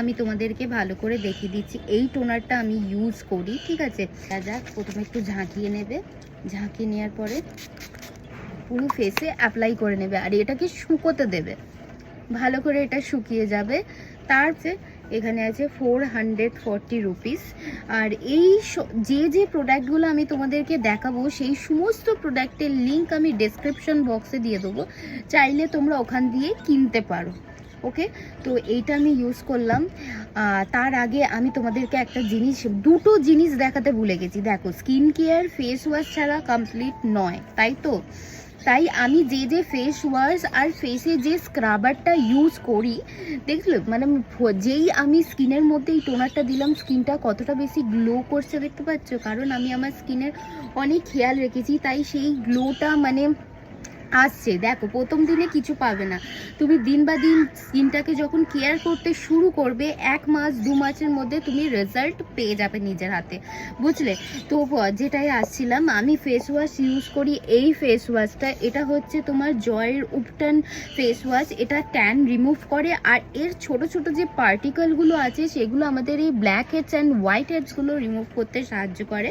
আমি তোমাদেরকে ভালো করে দেখিয়ে দিচ্ছি। এই টোনারটা আমি ইউজ করি, ঠিক আছে। যাক, প্রথমে একটু ঝাঁকিয়ে নেবে, ঝাঁকিয়ে নেওয়ার পরে পুরো ফেসে অ্যাপ্লাই করে নেবে, আর এটাকে শুকোতে দেবে ভালো করে, এটা শুকিয়ে যাবে। তারপরে এখানে আছে 440 রুপিস। আর এই যে প্রোডাক্টগুলো আমি তোমাদেরকে দেখাবো সেই সমস্ত প্রোডাক্টের লিঙ্ক আমি ডেসক্রিপশন বক্সে দিয়ে দেবো, চাইলে তোমরা ওখান দিয়ে কিনতে পারো। ওকে, তো এইটা আমি ইউজ করলাম। তার আগে আমি তোমাদেরকে একটা দুটো জিনিস দেখাতে ভুলে গেছি। দেখো, স্কিন কেয়ার ফেস ওয়াশ ছাড়া কমপ্লিট নয়, তাই তো। তাই আমি যে ফেস ওয়াশ আর ফেসে যে স্ক্রাবারটা ইউজ করি, দেখলে মানে যেই আমি স্কিনের মধ্যে এই টোনারটা দিলাম, স্কিনটা কতটা বেশি গ্লো করছে দেখতে পাচ্ছ। কারণ আমি আমার স্কিনের অনেক খেয়াল রেখেছি, তাই সেই গ্লোটা মানে আসছে। দেখো, প্রথম দিনে কিছু পাবে না, তুমি দিন বা দিন স্কিনটাকে যখন কেয়ার করতে শুরু করবে, 1 মাস 2 মাসের মধ্যে তুমি রেজাল্ট পেয়ে যাবে নিজের হাতে, বুঝলে। তো যেটাই আসছিলাম, আমি ফেস ওয়াশ ইউজ করি এই ফেস ওয়াশটা। এটা হচ্ছে তোমার জয়ের উপটান ফেস ওয়াশ। এটা ট্যান রিমুভ করে, আর এর ছোট ছোট যে পার্টিকেলগুলো আছে সেগুলো আমাদের এই ব্ল্যাক হেডস অ্যান্ড হোয়াইট হেডসগুলো রিমুভ করতে সাহায্য করে,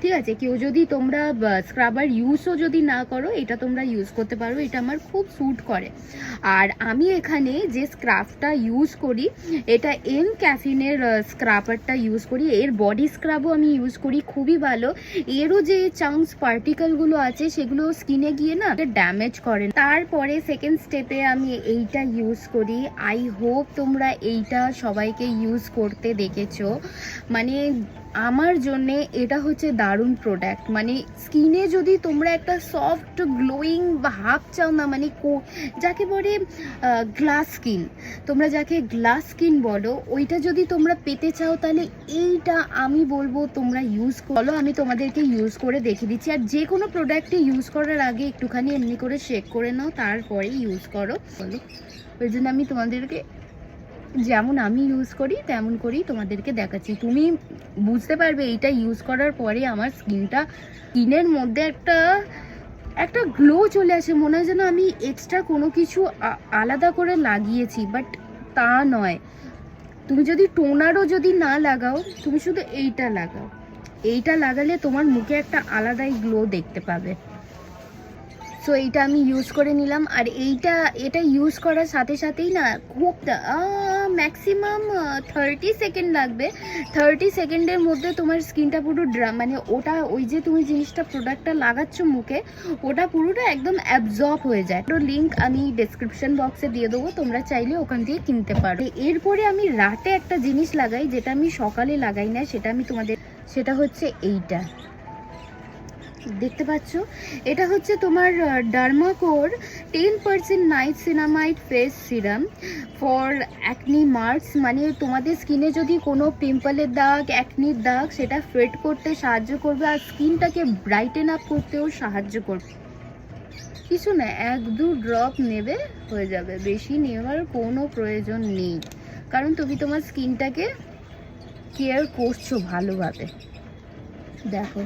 ঠিক আছে। কেউ যদি তোমরা স্ক্রাবার ইউজও যদি না করো, এটা তোমরা ইউজ করতে পারো, এটা আমার খুব স্যুট করে। আর আমি এখানে যে স্ক্রাবটা ইউজ করি, এটা এম ক্যাফিনের স্ক্রাবারটা ইউজ করি। এর বডি স্ক্রাবও আমি ইউজ করি, খুবই ভালো। এরও যে চাংস পার্টিকেলগুলো আছে সেগুলো স্কিনে গিয়ে না ড্যামেজ করে। তারপরে সেকেন্ড স্টেপে আমি এইটা ইউজ করি। আই হোপ তোমরা এইটা সবাইকে ইউজ করতে দেখেছো। মানে আমার জন্যে এটা হচ্ছে দারুণ প্রোডাক্ট। মানে স্কিনে যদি তোমরা একটা সফট গ্লোয়িং ভাব চাও না, মানে যাকে বলে গ্লাস স্কিন, তোমরা যাকে গ্লাস স্কিন বলো, ওইটা যদি তোমরা পেতে চাও, তাহলে এইটা আমি বলবো তোমরা ইউজ করো। আমি তোমাদেরকে ইউজ করে দেখিয়ে দিচ্ছি। আর যে কোনো প্রোডাক্টে ইউজ করার আগে একটুখানি এমনি করে শেক করে নাও, তারপরে ইউজ করো। বলো, ওই জন্য আমি তোমাদেরকে যেমন আমি ইউজ করি তেমন করেই তোমাদেরকে দেখাচ্ছি। তুমি বুঝতে পারবে এইটা ইউজ করার পরে আমার স্কিনের মধ্যে একটা গ্লো চলে আসে, মনে হয় যেন আমি এক্সট্রা কোনো কিছু আলাদা করে লাগিয়েছি, বাট তা নয়। তুমি যদি টোনারও যদি না লাগাও, তুমি শুধু এইটা লাগাও, এইটা লাগালে তোমার মুখে একটা আলাদাই গ্লো দেখতে পাবে। সো এইটা আমি ইউজ করে নিলাম। আর এটা ইউজ করার সাথে সাথেই না খুব ম্যাক্সিমাম 30 সেকেন্ড লাগবে। 30 সেকেন্ডের মধ্যে তোমার স্কিনটা পুরো মানে ওটা, ওই যে তুমি জিনিসটা প্রোডাক্টটা লাগাচ্ছ মুখে, ওটা পুরোটা একদম অ্যাবজর্ব হয়ে যায়। তো লিঙ্ক আমি ডেসক্রিপশন বক্সে দিয়ে দেবো, তোমরা চাইলে ওখান থেকে কিনতে পারো। এরপরে আমি রাতে একটা জিনিস লাগাই, যেটা আমি সকালে লাগাই না, সেটা হচ্ছে এইটা, দেখতে পাচ্ছ। এটা হচ্ছে তোমার ডার্মাকোর 10% niacinamide face serum for acne marks. মানে তোমাদের স্কিনে যদি কোনো পিম্পলের দাগ, অ্যাকনির দাগ, সেটা ফেড করতে সাহায্য করবে, আর স্কিনটাকে ব্রাইটেন আপ করতেও সাহায্য করবে। কিছু না, 1-2 ড্রপ নেবে, হয়ে যাবে। বেশি নেওয়ার কোনো প্রয়োজন নেই, কারণ তুমি তোমার স্কিনটাকে কেয়ার করছো ভালোভাবে। দেখো,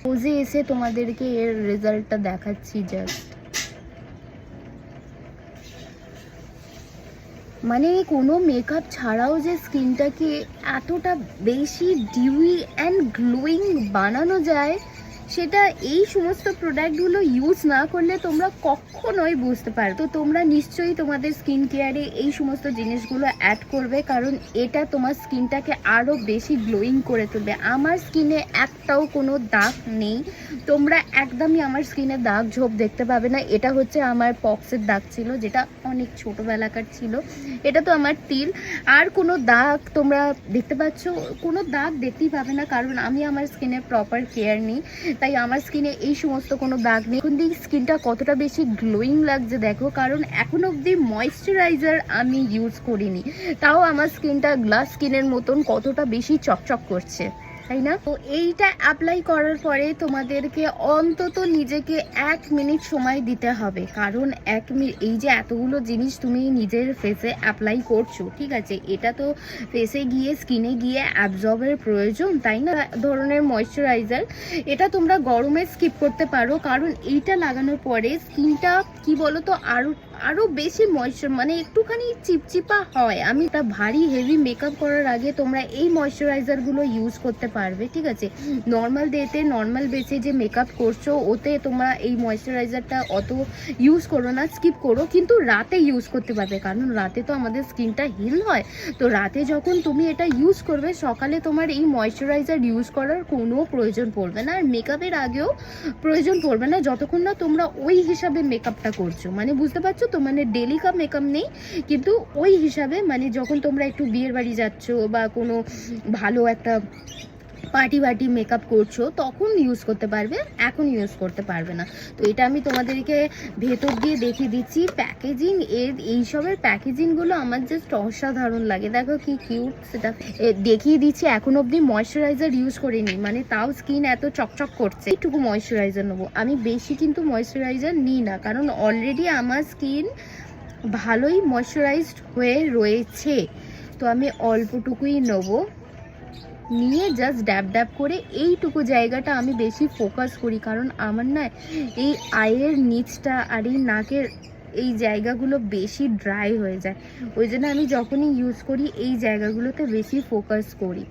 পোজে এসে তোমাদেরকে এর রেজাল্টটা দেখাচ্ছি জাস্ট। মানে কোনো মেকআপ ছাড়াও যে স্কিনটাকে এতটা বেশি ডিউই অ্যান্ড গ্লোয়িং বানানো যায়, সেটা এই সমস্ত প্রোডাক্টগুলো ইউজ না করলে তোমরা কখনোই বুঝতে পারো। তো তোমরা নিশ্চয়ই তোমাদের স্কিন কেয়ারে এই সমস্ত জিনিসগুলো অ্যাড করবে, কারণ এটা তোমার স্কিনটাকে আরও বেশি গ্লোয়িং করে তুলবে। আমার স্কিনে একটাও কোনো দাগ নেই, তোমরা একদমই আমার স্কিনে দাগ ঝোপ দেখতে পাবে না। এটা হচ্ছে আমার পক্সের দাগ ছিল, যেটা অনেক ছোটোবেলাকার ছিল। এটা তো আমার তিল। আর কোনো দাগ তোমরা দেখতে পাচ্ছ, কোনো দাগ দেখতেই পাবে না, কারণ আমি আমার স্কিনের প্রপার কেয়ার নিই, তাই আমার স্কিনে এই সমস্ত কোনো দাগ নেই। এখন দেখি স্কিনটা কতটা বেশি গ্লোয়িং লাগছে দেখো, কারণ এখন অবধি ময়েশ্চারাইজার আমি ইউজ করিনি, তাও আমার স্কিনটা গ্লাস স্কিনের মতন কতটা বেশি চকচক করছে, তাই না? তো এইটা অ্যাপ্লাই করার পরে তোমাদেরকে অন্তত নিজেকে 1 মিনিট সময় দিতে হবে, কারণ এই যে এতগুলো জিনিস তুমি নিজের ফেসে অ্যাপ্লাই করছো, ঠিক আছে, এটা তো ফেসে গিয়ে স্কিনে গিয়ে অ্যাবজর্বের প্রয়োজন, তাই না? ধরনের ময়েশ্চারাইজার, এটা তোমরা গরমে স্কিপ করতে পারো, কারণ এইটা লাগানোর পরে স্কিনটা কি বলো তো আরো বেশি ময়েশ্চার, মানে একটুখানি চিপচিপা হয়। আমি তা ভারী হেভি মেকআপ করার আগে তোমরা এই ময়েশ্চারাইজার গুলো ইউজ করতে পারবে, ঠিক আছে। নর্মাল ডেতে নর্মাল বেসে যে মেকআপ করছো ওতে তোমরা এই ময়েশ্চারাইজারটা অত ইউজ করো না, স্কিপ করো, কিন্তু রাতে ইউজ করতে পারবে, কারণ রাতে তো আমাদের স্কিনটা হিল হয়। তো রাতে যখন তুমি এটা ইউজ করবে, সকালে তোমার এই ময়েশ্চারাইজার ইউজ করার কোনো প্রয়োজন পড়বে না, আর মেকআপের আগেও প্রয়োজন পড়বে না, যতক্ষণ না তোমরা ওই হিসাবে মেকআপটা করছো। মানে বুঝতে পারছো তো, মানে ডেলি কা মেকআপ নেই, কিন্তু ওই হিসাবে, মানে যখন তোমরা একটু বিয়ের বাড়ি যাচ্ছ বা কোনো ভালো একটা পার্টি মেকআপ করছো তখন ইউজ করতে পারবে, এখন ইউজ করতে পারবে না। তো এটা আমি তোমাদেরকে ভেতর দিয়ে দেখিয়ে দিচ্ছি প্যাকেজিং এর। এইসবের প্যাকেজিংগুলো আমার জাস্ট অসাধারণ লাগে, দেখো কি কিউট, সেটা দেখিয়ে দিচ্ছি। এখন অবধি ময়শ্চারাইজার ইউজ করিনি, মানে তাও স্কিন এত চকচক করছে। এইটুকু ময়শ্চারাইজার নেবো আমি, বেশি কিন্তু ময়শ্চারাইজার নিই না, কারণ অলরেডি আমার স্কিন ভালোই ময়শ্চারাইজড হয়ে রয়েছে। তো আমি অল্পটুকুই নেবো, নিয়ে জাস্ট ড্যাব করে এইটুকু জায়গাটা আমি বেশি ফোকাস করি, কারণ আমার না এই আইয়ের নিচটা আর এই নাকের এই জায়গাগুলো বেশি ড্রাই হয়ে যায়, ওই জন্য আমি যখনই ইউজ করি এই জায়গাগুলোতে বেশি ফোকাস করি।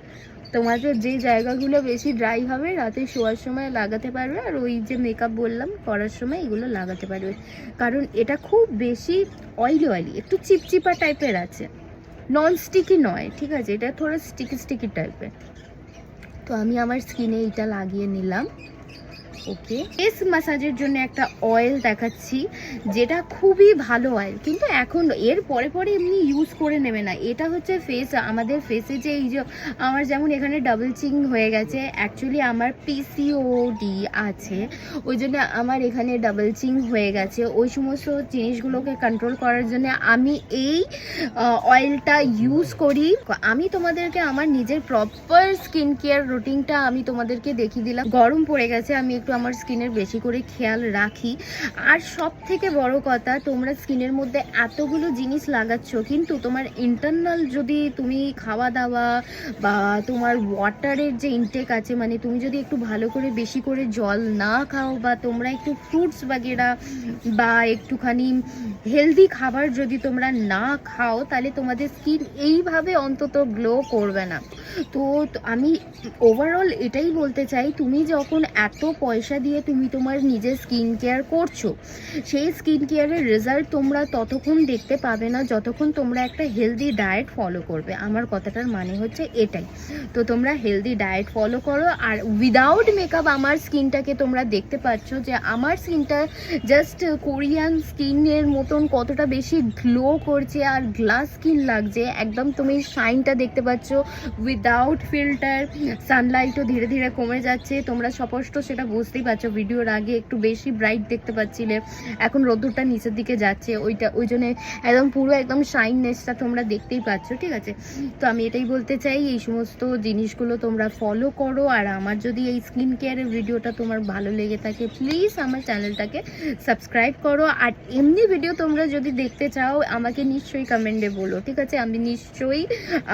তোমাদের যে জায়গাগুলো বেশি ড্রাই হবে রাতে শোয়ার সময় লাগাতে পারবে, আর ওই যে মেকআপ বললাম করার সময় এগুলো লাগাতে পারবে, কারণ এটা খুব বেশি অয়েলি, একটু চিপচিপা টাইপের আছে, নন স্টিকি নয়, ঠিক আছে, এটা থোড়া স্টিকি টাইপের। তো আমি আমার স্কিনে এটা লাগিয়ে নিলাম। ওকে, ফেস ম্যাসাজের জন্য একটা অয়েল দেখাচ্ছি, যেটা খুবই ভালো অয়েল, কিন্তু এখন এর পরে এমনি ইউজ করে নেবে না। এটা হচ্ছে আমাদের ফেসে যে এই যে আমার যেমন এখানে ডাবল চিং হয়ে গেছে, অ্যাকচুয়ালি আমার পিসিওডি আছে, ওই জন্য আমার এখানে ডাবল চিং হয়ে গেছে। ওই সমস্ত জিনিসগুলোকে কন্ট্রোল করার জন্য আমি এই অয়েলটা ইউজ করি। আমি তোমাদেরকে আমার নিজের প্রপার স্কিন কেয়ার রুটিনটা আমি তোমাদেরকে দেখিয়ে দিলাম। গরম পড়ে গেছে, আমি একটু আমার স্কিনের বেশি করে খেয়াল রাখি। আর সব থেকে বড় কথা, তোমরা স্কিনের মধ্যে এতগুলো জিনিস লাগাচ্ছ, কিন্তু তোমার ইন্টারনাল যদি তুমি খাওয়া দাওয়া বা তোমার ওয়াটারের যে ইনটেক আছে, মানে তুমি যদি একটু ভালো করে বেশি করে জল না খাও, বা তোমরা একটু ফ্রুটস বাগেরা বা একটুখানি হেলদি খাবার যদি তোমরা না খাও, তাহলে তোমাদের স্কিন এইভাবে অন্তত গ্লো করবে না। তো আমি ওভারঅল এটাই বলতে চাই, তুমি যখন এত পয়সা দিয়ে তুমি তোমার নিজের স্কিন কেয়ার করছো, সেই স্কিন কেয়ারের রেজাল্ট তোমরা ততক্ষণ দেখতে পাবে না যতক্ষণ তোমরা একটা হেলদি ডায়েট ফলো করবে। আমার কথাটার মানে হচ্ছে এটাই। তো তোমরা হেলদি ডায়েট ফলো করো, আর উইদাউট মেকআপ আমার স্কিনটাকে তোমরা দেখতে পাচ্ছ যে আমার স্কিনটা জাস্ট কোরিয়ান স্কিনের মতন কতটা বেশি গ্লো করছে, আর গ্লাস স্কিন লাগছে একদম। তুমি শাইনটা দেখতে পাচ্ছ উইদাউট ফিল্টার। সানলাইটও ধীরে ধীরে কমে যাচ্ছে, তোমরা স্পষ্ট সেটা বুঝতেই পারছো। ভিডিওর আগে একটু বেশি ব্রাইট দেখতে পাচ্ছিলে, এখন রোদ্দুরটা নিচের দিকে যাচ্ছে, ওই জন্য একদম পুরো একদম শাইননেসটা তোমরা দেখতেই পাচ্ছ, ঠিক আছে। তো আমি এটাই বলতে চাই, এই সমস্ত জিনিসগুলো তোমরা ফলো করো। আর আমার যদি এই স্কিন কেয়ারের ভিডিওটা তোমার ভালো লেগে থাকে, প্লিজ আমার চ্যানেলটাকে সাবস্ক্রাইব করো। আর এমনি ভিডিও তোমরা যদি দেখতে চাও আমাকে নিশ্চয়ই কমেন্টে বলো, ঠিক আছে। আমি নিশ্চয়ই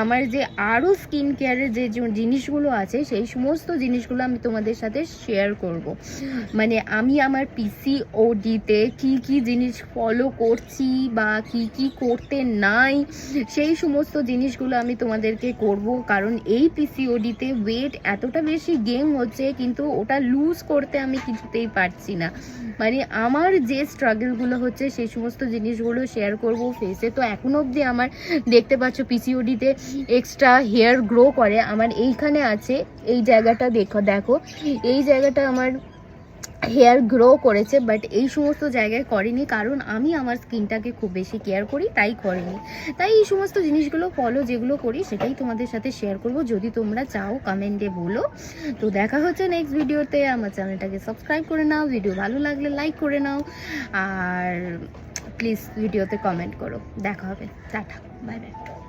আমার যে আরও স্কিন কেয়ারের যে জিনিসগুলো আছে সেই সমস্ত জিনিসগুলো আমি তোমাদের সাথে শেয়ার করব। মানে আমি আমার পিসিওডিতে কি জিনিস ফলো করছি বা কি করতে নাই, সেই সমস্ত জিনিসগুলো আমি তোমাদেরকে করব। কারণ এই পিসিওডিতে ওয়েট এতটা বেশি গেইন হচ্ছে, কিন্তু ওটা লুজ করতে আমি কিছুতেই পারছি না। মানে আমার যে স্ট্রাগলগুলো হচ্ছে সেই সমস্ত জিনিসগুলো শেয়ার করব। ফেসে তো এখনো অবধি আমার দেখতে পাচ্ছ পিসিওডিতে এক্সট্রা হেয়ার গ্রো করে, আমার এইখানে আছে, এই জায়গাটা দেখো এই জায়গাটা আমার হেয়ার গ্রো করেছে, বাট এই সমস্ত জায়গায় করেনি, কারণ আমি আমার স্কিনটাকে খুব বেশি কেয়ার করি, তাই করেনি। তাই এই সমস্ত জিনিসগুলো ফলো যেগুলো করি সেটাই তোমাদের সাথে শেয়ার করব। যদি তোমরা চাও কমেন্টে বলো। তো দেখা হচ্ছে নেক্সট ভিডিওতে। আমার চ্যানেলটাকে সাবস্ক্রাইব করে নাও, ভিডিও ভালো লাগলে লাইক করে নাও, আর প্লিজ ভিডিওতে কমেন্ট করো। দেখা হবে, টাটা, বাই বাই।